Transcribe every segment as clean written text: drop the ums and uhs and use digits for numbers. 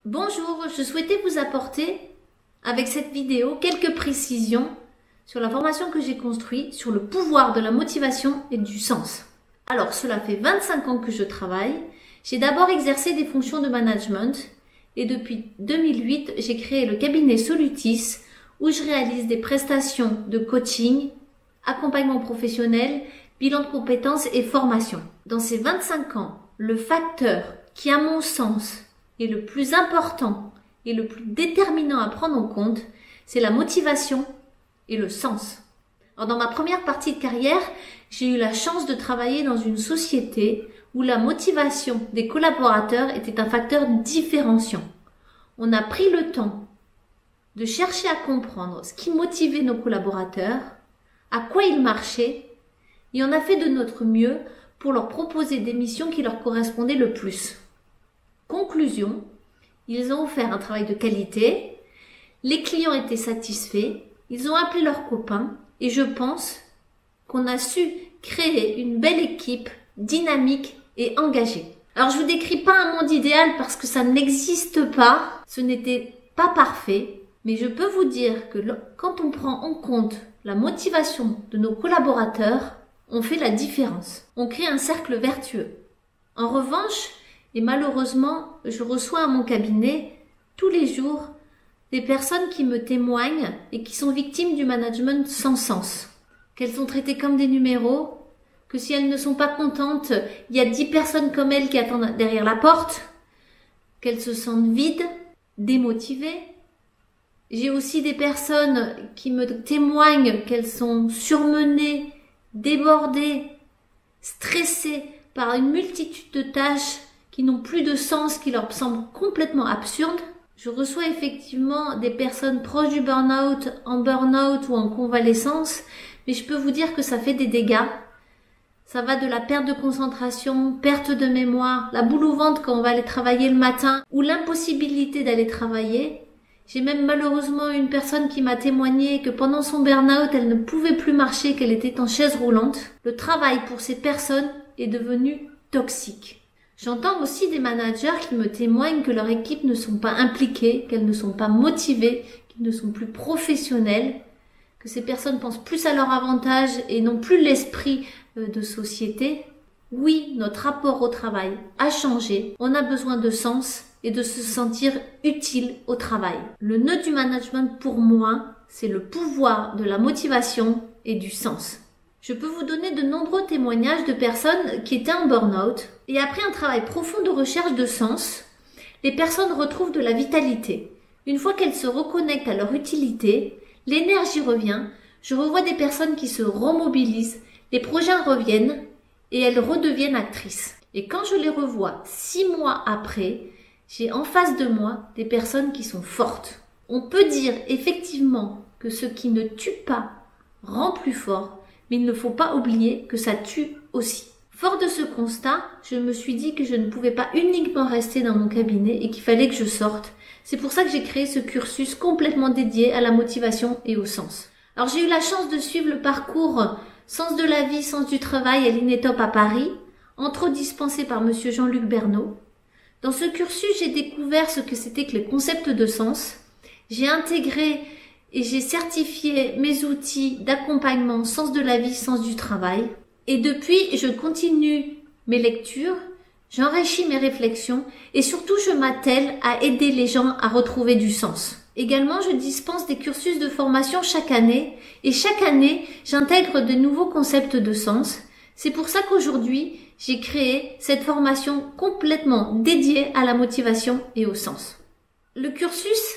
Bonjour, je souhaitais vous apporter avec cette vidéo quelques précisions sur la formation que j'ai construite sur le pouvoir de la motivation et du sens. Alors, cela fait 25 ans que je travaille. J'ai d'abord exercé des fonctions de management et depuis 2008, j'ai créé le cabinet Solutis où je réalise des prestations de coaching, accompagnement professionnel, bilan de compétences et formation. Dans ces 25 ans, le facteur qui, à mon sens, est le plus important et le plus déterminant à prendre en compte, c'est la motivation et le sens. Alors, dans ma première partie de carrière, j'ai eu la chance de travailler dans une société où la motivation des collaborateurs était un facteur différenciant. On a pris le temps de chercher à comprendre ce qui motivait nos collaborateurs, à quoi ils marchaient, et on a fait de notre mieux pour leur proposer des missions qui leur correspondaient le plus. Conclusion, ils ont offert un travail de qualité, les clients étaient satisfaits, ils ont appelé leurs copains et je pense qu'on a su créer une belle équipe dynamique et engagée. Alors je vous décris pas un monde idéal parce que ça n'existe pas, ce n'était pas parfait, mais je peux vous dire que quand on prend en compte la motivation de nos collaborateurs, on fait la différence. On crée un cercle vertueux. En revanche, et malheureusement, je reçois à mon cabinet tous les jours des personnes qui me témoignent et qui sont victimes du management sans sens. Qu'elles sont traitées comme des numéros, que si elles ne sont pas contentes, il y a 10 personnes comme elles qui attendent derrière la porte, qu'elles se sentent vides, démotivées. J'ai aussi des personnes qui me témoignent qu'elles sont surmenées, débordées, stressées par une multitude de tâches qui n'ont plus de sens, qui leur semblent complètement absurdes. Je reçois effectivement des personnes proches du burn-out, en burn-out ou en convalescence, mais je peux vous dire que ça fait des dégâts. Ça va de la perte de concentration, perte de mémoire, la boule au ventre quand on va aller travailler le matin, ou l'impossibilité d'aller travailler. J'ai même malheureusement une personne qui m'a témoigné que pendant son burn-out, elle ne pouvait plus marcher, qu'elle était en chaise roulante. Le travail pour ces personnes est devenu toxique. J'entends aussi des managers qui me témoignent que leurs équipes ne sont pas impliquées, qu'elles ne sont pas motivées, qu'elles ne sont plus professionnelles, que ces personnes pensent plus à leur avantage et n'ont plus l'esprit de société. Oui, notre rapport au travail a changé. On a besoin de sens et de se sentir utile au travail. Le nœud du management pour moi, c'est le pouvoir de la motivation et du sens. Je peux vous donner de nombreux témoignages de personnes qui étaient en burn-out et après un travail profond de recherche de sens, les personnes retrouvent de la vitalité. Une fois qu'elles se reconnectent à leur utilité, l'énergie revient, je revois des personnes qui se remobilisent, les projets reviennent et elles redeviennent actrices. Et quand je les revois 6 mois après, j'ai en face de moi des personnes qui sont fortes. On peut dire effectivement que ce qui ne tue pas rend plus fort, mais il ne faut pas oublier que ça tue aussi. Fort de ce constat, je me suis dit que je ne pouvais pas uniquement rester dans mon cabinet et qu'il fallait que je sorte. C'est pour ça que j'ai créé ce cursus complètement dédié à la motivation et au sens. Alors j'ai eu la chance de suivre le parcours Sens de la vie, sens du travail à l'INETOP à Paris, entre autres dispensé par monsieur Jean-Luc Bernot. Dans ce cursus, j'ai découvert ce que c'était que les concepts de sens. J'ai intégré et j'ai certifié mes outils d'accompagnement sens de la vie, sens du travail. Et depuis, je continue mes lectures, j'enrichis mes réflexions et surtout je m'attelle à aider les gens à retrouver du sens. Également, je dispense des cursus de formation chaque année et chaque année, j'intègre de nouveaux concepts de sens. C'est pour ça qu'aujourd'hui, j'ai créé cette formation complètement dédiée à la motivation et au sens. Le cursus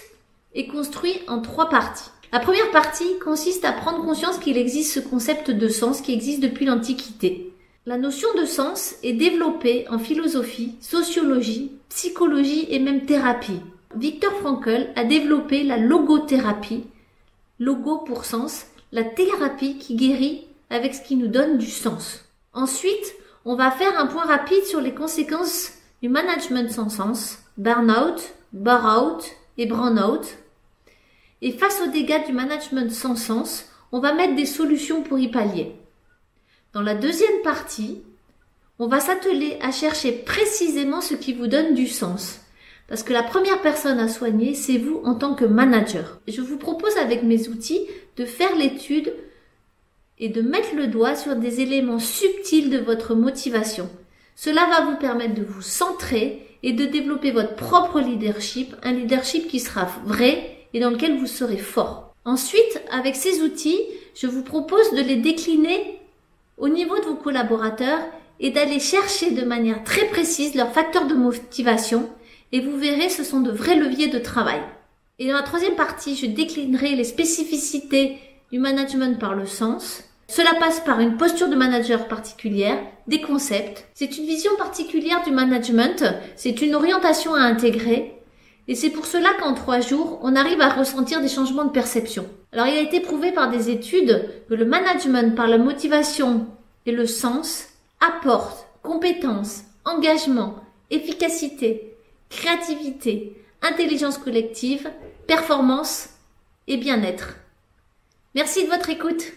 est construit en 3 parties. La première partie consiste à prendre conscience qu'il existe ce concept de sens qui existe depuis l'Antiquité. La notion de sens est développée en philosophie, sociologie, psychologie et même thérapie. Viktor Frankl a développé la logothérapie, logo pour sens, la thérapie qui guérit avec ce qui nous donne du sens. Ensuite, on va faire un point rapide sur les conséquences du management sans sens, burn-out, bore-out et burn-out. Et face aux dégâts du management sans sens, on va mettre des solutions pour y pallier. Dans la deuxième partie, on va s'atteler à chercher précisément ce qui vous donne du sens. Parce que la première personne à soigner, c'est vous en tant que manager. Je vous propose avec mes outils de faire l'étude et de mettre le doigt sur des éléments subtils de votre motivation. Cela va vous permettre de vous centrer et de développer votre propre leadership, un leadership qui sera vrai et dans lequel vous serez fort. Ensuite, avec ces outils, je vous propose de les décliner au niveau de vos collaborateurs et d'aller chercher de manière très précise leurs facteurs de motivation et vous verrez, ce sont de vrais leviers de travail. Et dans la troisième partie, je déclinerai les spécificités du management par le sens. Cela passe par une posture de manager particulière, des concepts. C'est une vision particulière du management, c'est une orientation à intégrer. Et c'est pour cela qu'en 3 jours, on arrive à ressentir des changements de perception. Alors il a été prouvé par des études que le management par la motivation et le sens apporte compétences, engagement, efficacité, créativité, intelligence collective, performance et bien-être. Merci de votre écoute.